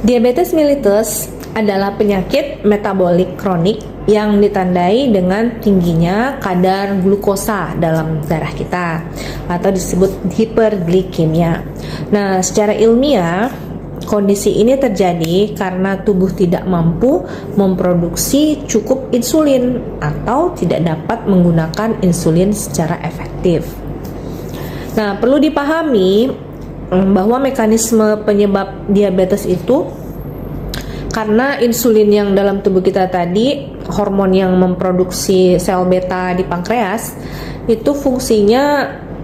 Diabetes mellitus adalah penyakit metabolik kronik yang ditandai dengan tingginya kadar glukosa dalam darah kita atau disebut hiperglikemia. Nah, secara ilmiah kondisi ini terjadi karena tubuh tidak mampu memproduksi cukup insulin atau tidak dapat menggunakan insulin secara efektif. Nah, perlu dipahami bahwa mekanisme penyebab diabetes itu karena insulin yang dalam tubuh kita tadi, hormon yang memproduksi sel beta di pankreas, itu fungsinya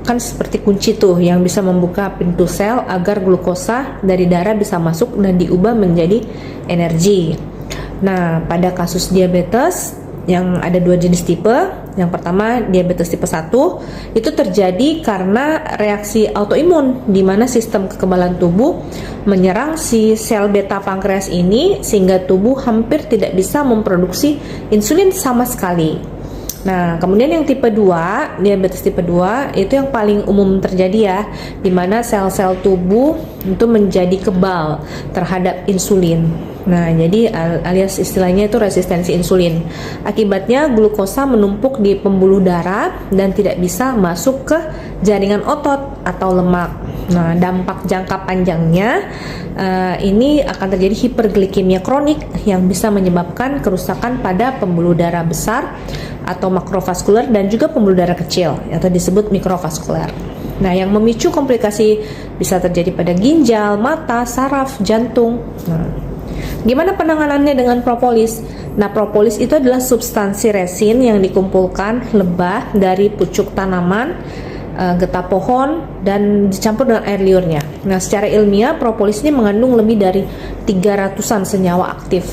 kan seperti kunci tuh yang bisa membuka pintu sel agar glukosa dari darah bisa masuk dan diubah menjadi energi. Nah, pada kasus diabetes yang ada dua jenis tipe. Yang pertama, diabetes tipe 1 itu terjadi karena reaksi autoimun di mana sistem kekebalan tubuh menyerang si sel beta pankreas ini sehingga tubuh hampir tidak bisa memproduksi insulin sama sekali. Nah, kemudian yang tipe 2, diabetes tipe 2 itu yang paling umum terjadi ya, di mana sel-sel tubuh itu menjadi kebal terhadap insulin. Nah, jadi alias istilahnya itu resistensi insulin. Akibatnya glukosa menumpuk di pembuluh darah dan tidak bisa masuk ke jaringan otot atau lemak. Nah, dampak jangka panjangnya ini akan terjadi hiperglikemia kronik yang bisa menyebabkan kerusakan pada pembuluh darah besar atau makrovaskuler dan juga pembuluh darah kecil atau disebut mikrovaskuler. Nah, yang memicu komplikasi bisa terjadi pada ginjal, mata, saraf, jantung. Nah, gimana penanganannya dengan propolis? Nah, propolis itu adalah substansi resin yang dikumpulkan lebah dari pucuk tanaman, getah pohon, dan dicampur dengan air liurnya. Nah, secara ilmiah propolis ini mengandung lebih dari 300-an senyawa aktif,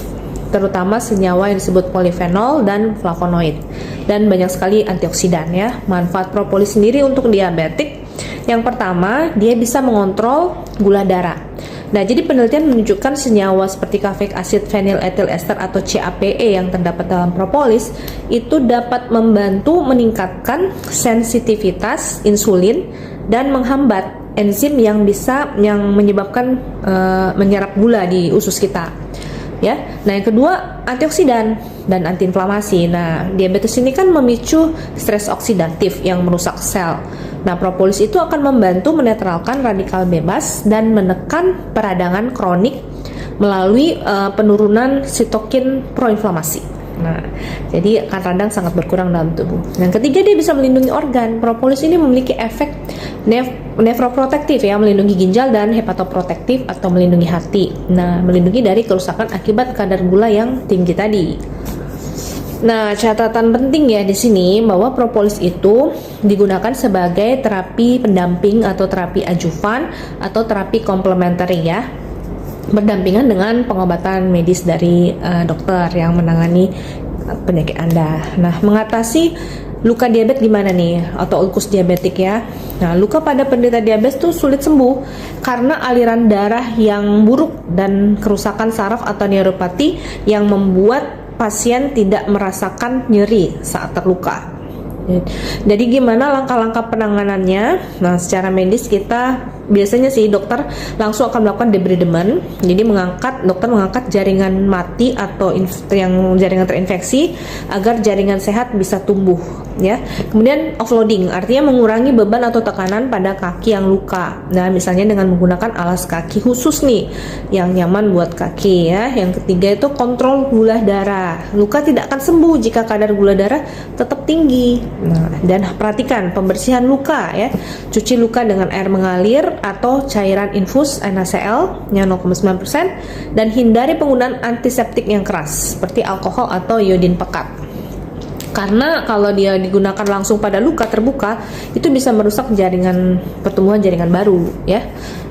terutama senyawa yang disebut polifenol dan flavonoid, dan banyak sekali antioksidan ya. Manfaat propolis sendiri untuk diabetik, yang pertama, dia bisa mengontrol gula darah. Nah, jadi penelitian menunjukkan senyawa seperti kafeik asid phenylethyl ester atau CAPE yang terdapat dalam propolis itu dapat membantu meningkatkan sensitivitas insulin dan menghambat enzim yang menyebabkan menyerap gula di usus kita. Ya. Nah, yang kedua, antioksidan dan antiinflamasi. Nah, diabetes ini kan memicu stres oksidatif yang merusak sel. Nah, propolis itu akan membantu menetralkan radikal bebas dan menekan peradangan kronik melalui penurunan sitokin proinflamasi. Nah, jadi akan radang sangat berkurang dalam tubuh. Yang ketiga, dia bisa melindungi organ. Propolis ini memiliki efek nefroprotektif ya, melindungi ginjal, dan hepatoprotektif atau melindungi hati. Nah, melindungi dari kerusakan akibat kadar gula yang tinggi tadi. Nah, catatan penting ya di sini bahwa propolis itu digunakan sebagai terapi pendamping atau terapi adjuvan atau terapi komplementer ya, berdampingan dengan pengobatan medis dari dokter yang menangani penyakit Anda. Nah, mengatasi luka diabetes gimana nih, atau ulkus diabetik ya. Nah, luka pada penderita diabetes tuh sulit sembuh karena aliran darah yang buruk dan kerusakan saraf atau neuropati yang membuat pasien tidak merasakan nyeri saat terluka. Jadi gimana langkah-langkah penanganannya? Nah, secara medis kita biasanya sih dokter langsung akan melakukan debridement. Jadi dokter mengangkat jaringan mati atau yang jaringan terinfeksi agar jaringan sehat bisa tumbuh ya. Kemudian offloading artinya mengurangi beban atau tekanan pada kaki yang luka. Nah, misalnya dengan menggunakan alas kaki khusus nih yang nyaman buat kaki ya. Yang ketiga itu kontrol gula darah. Luka tidak akan sembuh jika kadar gula darah tetap tinggi. Nah, dan perhatikan pembersihan luka ya. Cuci luka dengan air mengalir atau cairan infus NaCl yang 0,9% dan hindari penggunaan antiseptik yang keras seperti alkohol atau iodin pekat. Karena kalau dia digunakan langsung pada luka terbuka itu bisa merusak pertumbuhan jaringan baru ya.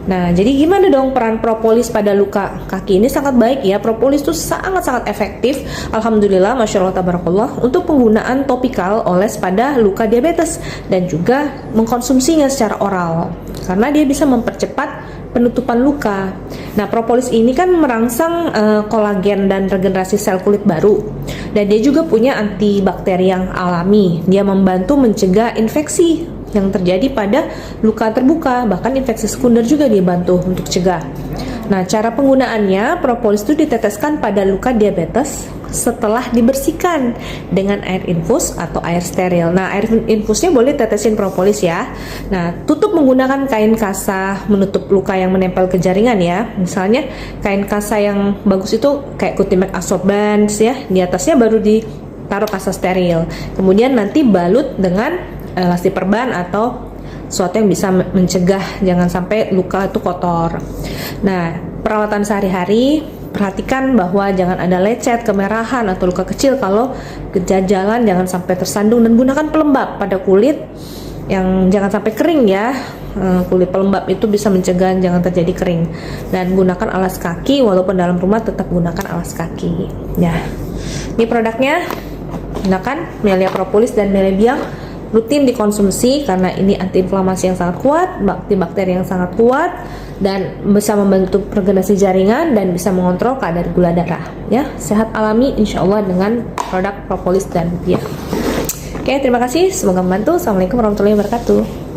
Nah, jadi gimana dong peran propolis pada luka kaki? Ini sangat baik ya. Propolis itu sangat-sangat efektif. Alhamdulillah, Masya Allah, Tabarakallah, untuk penggunaan topikal oles pada luka diabetes dan juga mengkonsumsinya secara oral. Karena dia bisa mempercepat penutupan luka. Nah, propolis ini kan merangsang kolagen dan regenerasi sel kulit baru. Dan dia juga punya antibakteri yang alami. Dia membantu mencegah infeksi yang terjadi pada luka terbuka, bahkan infeksi sekunder juga dibantu untuk cegah. Nah, cara penggunaannya, propolis itu diteteskan pada luka diabetes setelah dibersihkan dengan air infus atau air steril. Nah, air infusnya boleh tetesin propolis ya. Nah, tutup menggunakan kain kasa menutup luka yang menempel ke jaringan ya. Misalnya kain kasa yang bagus itu kayak Cutimed Absorbance ya. Di atasnya baru ditaruh kasa steril. Kemudian nanti balut dengan elasti perban atau sesuatu yang bisa mencegah jangan sampai luka itu kotor. Nah, perawatan sehari-hari, perhatikan bahwa jangan ada lecet, kemerahan, atau luka kecil. Kalau kejajalan jangan sampai tersandung, dan gunakan pelembab pada kulit yang jangan sampai kering ya. Kulit pelembab itu bisa mencegah jangan terjadi kering. Dan gunakan alas kaki, walaupun dalam rumah tetap gunakan alas kaki ya. Ini produknya, gunakan Melia Propolis dan Melia Biang, rutin dikonsumsi karena ini antiinflamasi yang sangat kuat, bakteri yang sangat kuat, dan bisa membantu regenerasi jaringan dan bisa mengontrol kadar gula darah ya. Sehat alami insya Allah dengan produk propolis dan biang. Oke, terima kasih, semoga membantu. Assalamualaikum warahmatullahi wabarakatuh.